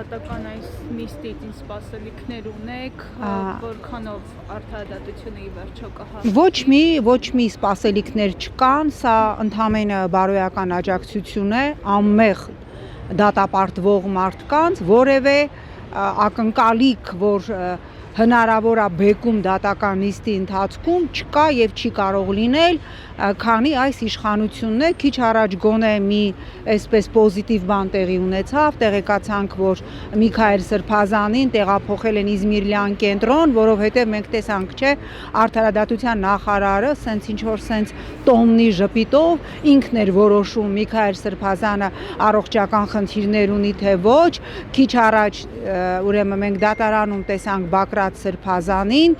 դատական այս նիստից ինչ սպասելիքներ ունեք, որքանով արդարադատությունը ի վերջո կհասնի։ Ոչ մի սպասելիքներ չկան, սա ընդհանրապես բարոյական աջակցություն է անմեղ դատապարտվող մարդկանց, որևէ ակնկալիք, որ հնարավոր է բեկում դատական նիստի ընթացքում չկա եւ չի կարող լինել, քանի այս իշխանությունն է քիչ առաջ գոնե մի այսպես պոզիտիվ բան տեղի ունեցավ, տեղեկացանք, որ Միքայել Սրբազանին տեղափոխել են Իզմիրլյան կենտրոն, որովհետեւ մենք տեսանք, չէ, արդարադատության նախարարը սենց ինչ որ սենց տոմնի ժպիտով ինքն էր որոշում Միքայել Սրբազանը առողջական խնդիրներ ունի թե ոչ, քիչ առաջ ուրեմն մենք դատարանում տեսանք Բակրատ Սրբազանին,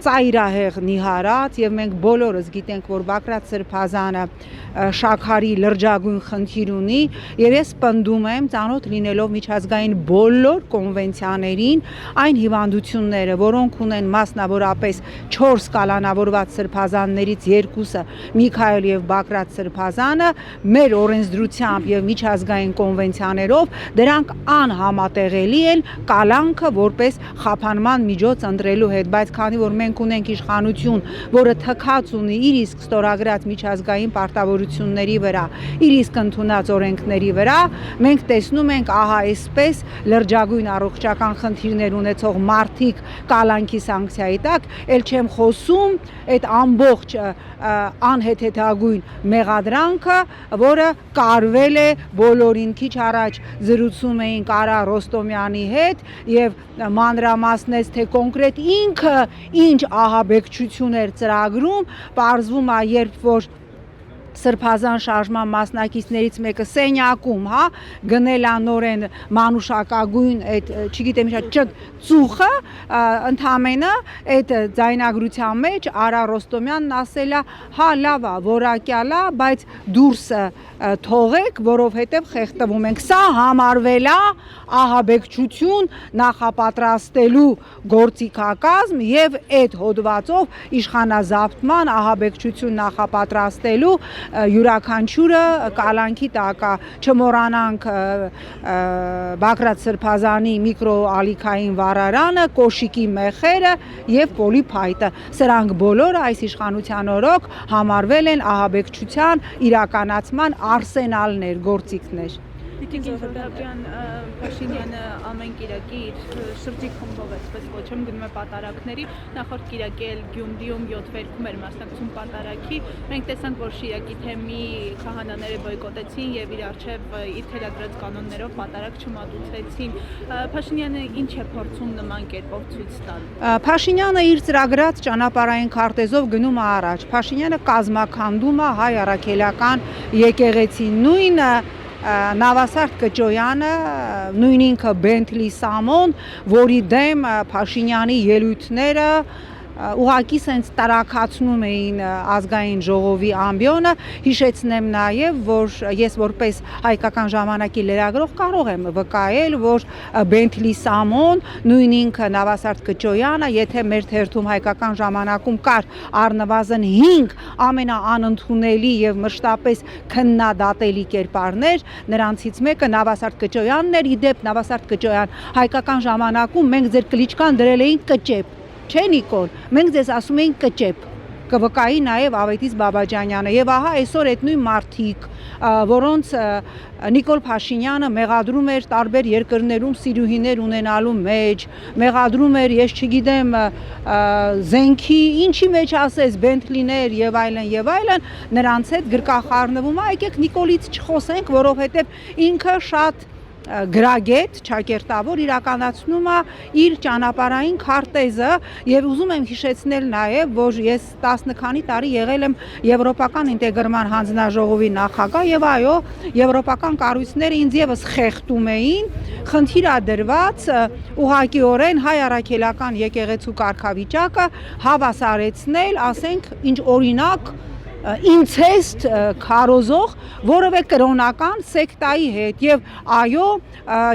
ծայրահեղ նիհարած եւ մենք բոլորս գիտենք, որ Բակրատ Սրբազանը շաքարի լրջագույն խնդիր ունի եւ ես պնդում եմ ծանոթ լինելով միջազգային բոլոր կոնվենցիաներին, այն հիվանդությունները, որոնք ունեն մասնավորապես 4 կալանավորված սրբազաններից երկուսը Միքայել եւ Բակրատ Սրբազանը, մեր օրենսդրությամբ եւ միջազգային կոնվենցիաներով դրանք անհամատեղելի են կալանքը որպես խափանման միջոց ընտրելու հետ, բայց քանի որ մենք ունենք իշխանություն, որը թքած ունի իր իսկ ստորագրած միջազգային պարտավորությունների վրա, իր իսկ ընդունած օրենքների վրա, մենք տեսնում ենք ահա այսպես լրջագույն առողջական խնդիրներ ունեցող մարդիկ կալանքի սանկցիայի տակ, ել չեմ խոսում այդ ամբողջ անհեթեթագույն մեղադրանքը, որը կարվել է բոլորին քիչ առաջ զրուցում էինք Արա Ռոստոմյանի հետ եւ մանրամասնեց թե կոնկրետ ինքը ինչ ահաբեկչություն էր ծրագրում, պարզվում է երբ որ Սրբազան շարժման մասնակիցներից մեկը սենյակում, հա, գնել է նորեն մանուշակագույն այդ, չգիտեմ ինչ, ծուխը, ընդհանրապես այդ ձայնագրության մեջ Արա Ռոստոմյանն ասել է, հա, լավ է, որակյալ է, բայց դուրսը թողեք, որովհետև խեղդվում ենք։ Սա համարվել է ահաբեկչություն նախապատրաստելու գործիքակազմ եւ այդ հոդվածով իշխանազավթման ահաբեկչություն նախապատրաստելու յուրաքանչյուրը կալանքի տակ է, չմոռանանք Բակրատ Սրբազանի միկրոալիքային վառարանը, կոշիկի մեխերը եւ պոլիփայտը, սրանք բոլորը այս իշխանության օրոք համարվել են ահաբեկչության իրականացման արսենալներ, գործիքներ։ Տիկին Զոհրաբյան Փաշինյանը ամեն կիրակի իր շրջիկումով այսպես ոչմ գնում է պատարակների, նախորդ կիրակի էլ Գյումրիում 7 վերքում էր մասնակցում պատարակի, մենք տեսանք, որ Շիրակի թեմի քահանաները բոյկոտեցին եւ իր արչեւ իր թելադրած կանոններով պատարակ չմատուցեցին։ Փաշինյանը ինչ է փորձում նման կերպով ցույց տալ։ Փաշինյանը իր ծրագրած ճանապարհային քարտեզով գնում է առաջ։ Փաշինյանը կազմաքանդում է հայ առաքելական եկեղեցին, նույնը Նավասարդ Կճոյանը, նույն ինքը Բենթլի Սամոն, որի դեմ Փաշինյանի ելույթները ուղղակի սենց տարակացնում էին ազգային ժողովի ամբիոնը, հիշեցնեմ նաև, որ ես որպես հայկական ժամանակի լրագրող կարող եմ վկայել, որ Բենթլի Սամոն, նույն ինքը Նավասարդ Կճոյանը, եթե մեր թերթում հայկական ժամանակում կար առնվազն 5 ամենաանընդունելի եւ մշտապես քննադատելի կերպարներ, նրանցից մեկը Նավասարդ Կճոյանն էր, իդեպ Նավասարդ Կճոյան, հայկական ժամանակում մենք ձեր կլիչկան դրել էինք Կճեպ, չէ Նիկոլ, մենք ձեզ ասում էինք Կճեպ, կվկայի նաև Ավետիս Բաբաջանյանը եւ ահա այսօր այդ նույն մարդիկ, որոնց Նիկոլ Փաշինյանը մեղադրում էր տարբեր երկրներում սիրուհիներ ունենալու մեջ, մեղադրում էր, ես չգիտեմ, զենքի, ինչի մեջ ասես, Բենթլիներ եւ այլն, նրանց հետ գրկախառնվում է, եկեք Նիկոլից չխոսենք, որովհետեւ ինքը շատ գրագետ, ճակերտավոր իրականացնում է իր ճանապարհային քարտեզը եւ ուզում եմ հիշեցնել նաեւ, որ ես 10 քանի տարի եղել եմ Եվրոպական ինտեգրման հանձնաժողովի նախագահ եւ այո, եվրոպական կառույցները ինձ եւս խեղդում էին, խնդիր է դրված ուղղակիորեն հայ առաքելական եկեղեցու կարգավիճակը հավասարեցնել, ասենք, ինչ օրինակ ինցեստ քարոզող որևէ կրոնական սեկտայի հետ եւ այո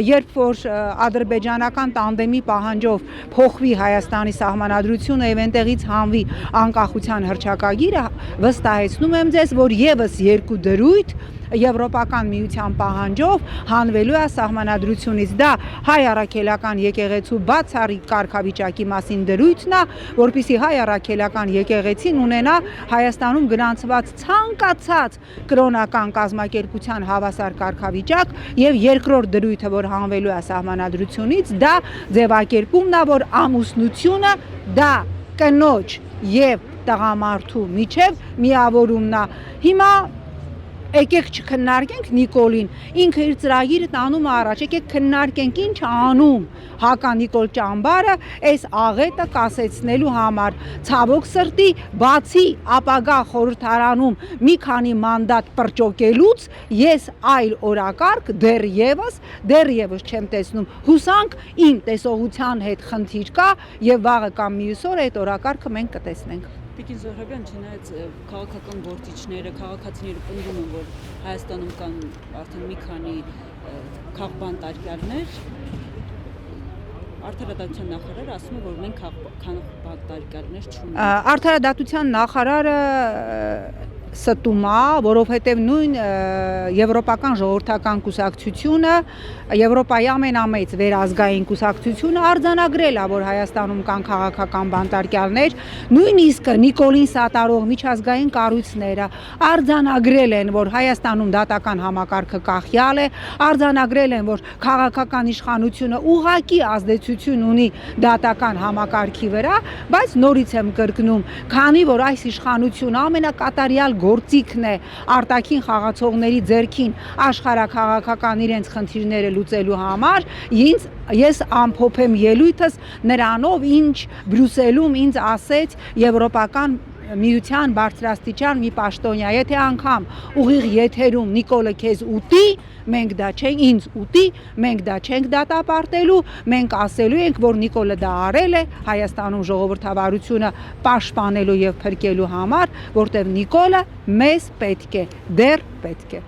երբ որ ադրբեջանական տանդեմի պահանջով փոխվի Հայաստանի սահմանադրությունը եւ այնտեղից հանվի անկախության հռչակագիրը վստահեցնում եմ ձեզ որ եւս երկու դրույթ Եվրոպական միության պահանջով հանվելու է սահմանադրությունից։ Դա հայ առաքելական եկեղեցու բացառիկ կարգավիճակի մասին դրույթն է, որպեսզի հայ առաքելական եկեղեցին ունենա Հայաստանում գրանցված ցանկացած կրոնական կազմակերպության հավասար կարգավիճակ, եւ երկրորդ դրույթը, որ հանվելու է սահմանադրությունից, դա ձևակերպումն է, որ ամուսնությունը դա կնոջ եւ տղամարդու միջև միավորումն է։ Հիմա եկեք չքննարկենք Նիկոլին, ինքը իր ծրագիրը տանում է առաջ, եկեք քննարկենք ինչ անում Հակա Նիկոլ Ճամբարը այս աղետը կասեցնելու համար։ Ցավոք սրտի, բացի ապագա խորհրդարանում մի քանի մանդատ պրճոկելուց, ես այլ օրակարգ դեռևս չեմ տեսնում։ Հուսանք իմ տեսողության հետ խնդիր կա եւ վաղը կամ մյուս օրը այդ օրակարգը մենք կտեսնենք։ Տիկին Զոհրաբյան, չնայած քաղաքական գործիչները, քաղաքացիները պնդում են, որ Հայաստանում կան արդեն մի քանի քաղբանտարկյալներ, Արդարադատության նախարարը ասում է, որ մենք քաղբանտարկյալներ չունենք։ Արդարադատության նախարարը ստում է, որովհետև նույն Եվրոպական ժողովրդական կուսակցությունը, Եվրոպայի ամենամեծ վերազգային կուսակցությունը արձանագրել է, որ Հայաստանում կան քաղաքական բանտարկյալներ, նույնիսկ Նիկոլին սատարող միջազգային կառույցները արձանագրել են, որ Հայաստանում դատական համակարգը կախյալ է, արձանագրել են, որ քաղաքական իշխանությունը ուղղակի ազդեցություն ունի դատական համակարգի վրա, բայց նորից եմ կրկնում, քանի որ այս իշխանությունը ամենակատարյալ գործիքն է արտաքին խաղացողների ձեռքին աշխարհաքաղաքական իրենց խնդիրները լուծելու համար, ես ամփոփեմ ելույթս նրանով, ինչ Բրյուսելում ինձ ասեց Եվրոպական միության բարձրաստիճան մի պաշտոնյա, եթե անգամ ուղիղ եթերում Նիկոլը քեզ ուտի, մենք դա չենք, ինձ ուտի, մենք դա չենք դատապարտելու, մենք ասելու ենք, որ Նիկոլը դա արել է Հայաստանում ժողովրդավարությունը պաշտպանելու եւ փրկելու համար, որտեղ Նիկոլը մեզ պետք է, դեռ պետք է։